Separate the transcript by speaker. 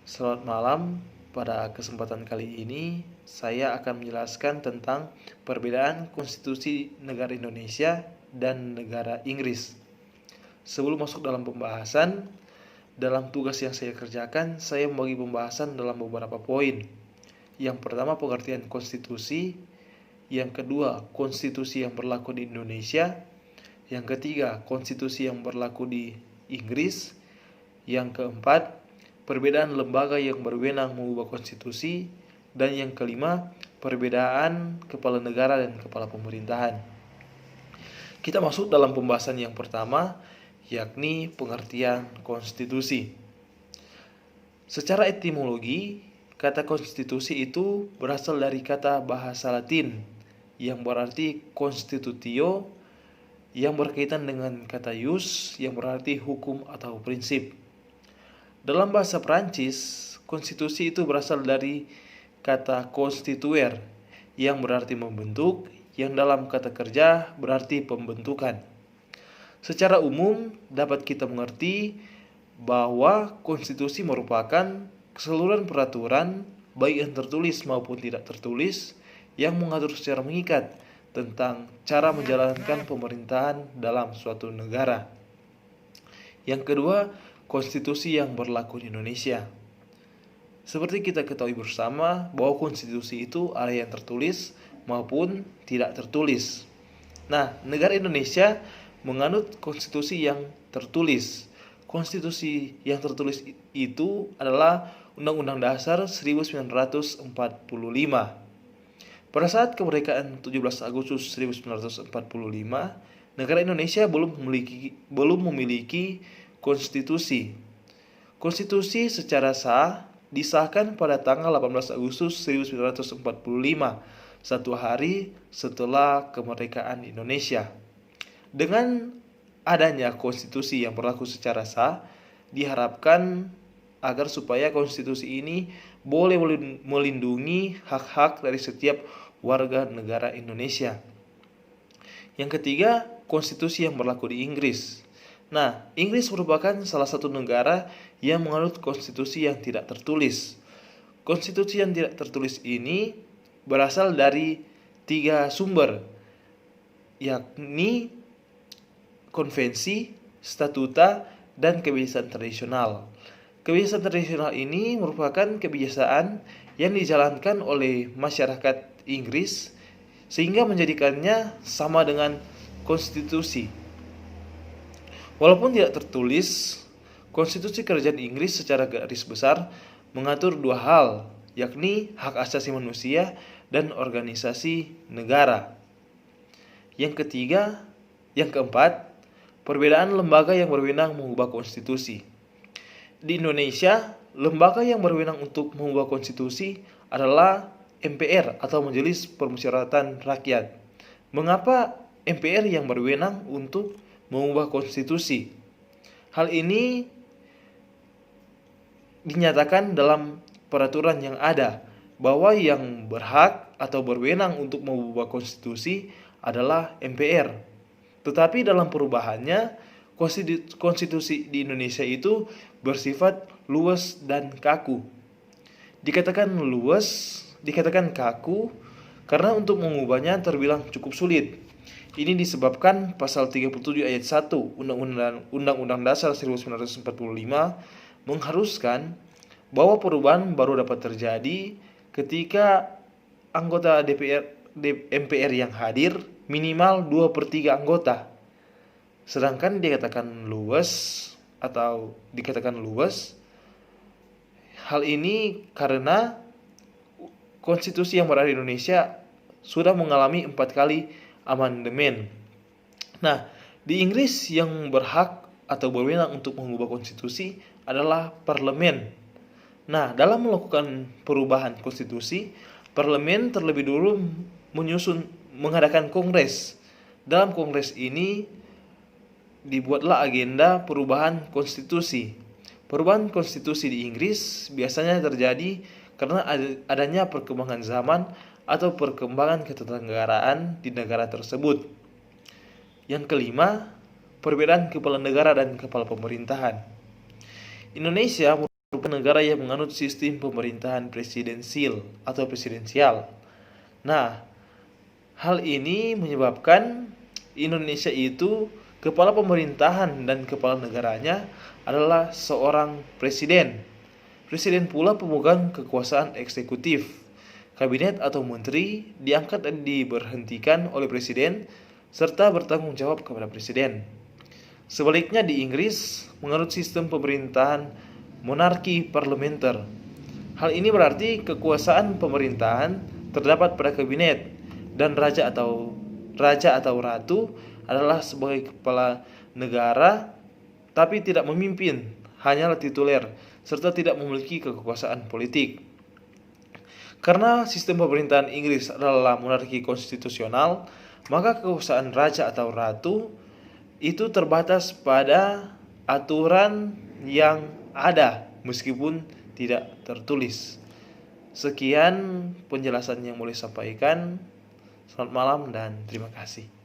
Speaker 1: Selamat malam. Pada kesempatan kali ini, saya akan menjelaskan tentang perbedaan konstitusi negara Indonesia dan negara Inggris. Sebelum masuk dalam pembahasan, dalam tugas yang saya kerjakan, saya membagi pembahasan dalam beberapa poin. Yang pertama, pengertian konstitusi. Yang kedua, konstitusi yang berlaku di Indonesia. Yang ketiga, konstitusi yang berlaku di Inggris. Yang keempat, perbedaan lembaga yang berwenang mengubah konstitusi. Dan yang kelima, perbedaan kepala negara dan kepala pemerintahan. Kita masuk dalam pembahasan yang pertama, yakni pengertian konstitusi. Secara etimologi, kata konstitusi itu berasal dari kata bahasa Latin yang berarti constitutio, yang berkaitan dengan kata ius yang berarti hukum atau prinsip. Dalam bahasa Prancis, konstitusi itu berasal dari kata constituer yang berarti membentuk, yang dalam kata kerja berarti pembentukan. Secara umum dapat kita mengerti bahwa konstitusi merupakan keseluruhan peraturan baik yang tertulis maupun tidak tertulis yang mengatur secara mengikat tentang cara menjalankan pemerintahan dalam suatu negara. Yang kedua, konstitusi yang berlaku di Indonesia. Seperti kita ketahui bersama bahwa konstitusi itu ada yang tertulis maupun tidak tertulis. Nah, negara Indonesia menganut konstitusi yang tertulis. Konstitusi yang tertulis itu adalah Undang-Undang Dasar 1945. Pada saat kemerdekaan 17 Agustus 1945, negara Indonesia belum memiliki konstitusi. Konstitusi secara sah disahkan pada tanggal 18 Agustus 1945, satu hari setelah kemerdekaan Indonesia. Dengan adanya konstitusi yang berlaku secara sah, diharapkan agar supaya konstitusi ini boleh melindungi hak-hak dari setiap warga negara Indonesia. Yang ketiga, konstitusi yang berlaku di Inggris. Nah, Inggris merupakan salah satu negara yang menganut konstitusi yang tidak tertulis. Konstitusi yang tidak tertulis ini berasal dari 3 sumber, yakni konvensi, statuta, dan kebiasaan tradisional. Kebiasaan tradisional ini merupakan kebiasaan yang dijalankan oleh masyarakat Inggris sehingga menjadikannya sama dengan konstitusi. Walaupun tidak tertulis, konstitusi kerajaan Inggris secara garis besar mengatur 2 hal, yakni hak asasi manusia dan organisasi negara. Yang keempat, perbedaan lembaga yang berwenang mengubah konstitusi. Di Indonesia, lembaga yang berwenang untuk mengubah konstitusi adalah MPR atau Majelis Permusyawaratan Rakyat. Mengapa MPR yang berwenang untuk mengubah konstitusi? Hal ini dinyatakan dalam peraturan yang ada bahwa yang berhak atau berwenang untuk mengubah konstitusi adalah MPR. Tetapi dalam perubahannya, konstitusi di Indonesia itu bersifat luas dan kaku. Dikatakan luas, dikatakan kaku karena untuk mengubahnya terbilang cukup sulit. Ini disebabkan pasal 37 ayat 1 Undang-Undang Dasar 1945 mengharuskan bahwa perubahan baru dapat terjadi ketika anggota MPR yang hadir minimal 2/3 anggota. Sedangkan dikatakan luas, hal ini karena konstitusi yang berada di Indonesia sudah mengalami 4 kali amandemen. Nah, di Inggris yang berhak atau berwenang untuk mengubah konstitusi adalah parlemen. Nah, dalam melakukan perubahan konstitusi, parlemen terlebih dulu mengadakan kongres. Dalam kongres ini dibuatlah agenda perubahan konstitusi. Perubahan konstitusi di Inggris biasanya terjadi karena adanya perkembangan zaman atau perkembangan ketatanegaraan di negara tersebut. Yang kelima, perbedaan kepala negara dan kepala pemerintahan. Indonesia merupakan negara yang menganut sistem pemerintahan presidensial atau presidensial. Nah, hal ini menyebabkan Indonesia itu kepala pemerintahan dan kepala negaranya adalah seorang presiden. Presiden pula pemegang kekuasaan eksekutif. Kabinet atau menteri diangkat dan diberhentikan oleh presiden serta bertanggung jawab kepada presiden. Sebaliknya di Inggris menganut sistem pemerintahan monarki parlementer. Hal ini berarti kekuasaan pemerintahan terdapat pada kabinet dan raja atau ratu adalah sebagai kepala negara tapi tidak memimpin, hanyalah tituler serta tidak memiliki kekuasaan politik. Karena sistem pemerintahan Inggris adalah monarki konstitusional, maka kekuasaan raja atau ratu itu terbatas pada aturan yang ada meskipun tidak tertulis. Sekian penjelasan yang boleh sampaikan. Selamat malam dan terima kasih.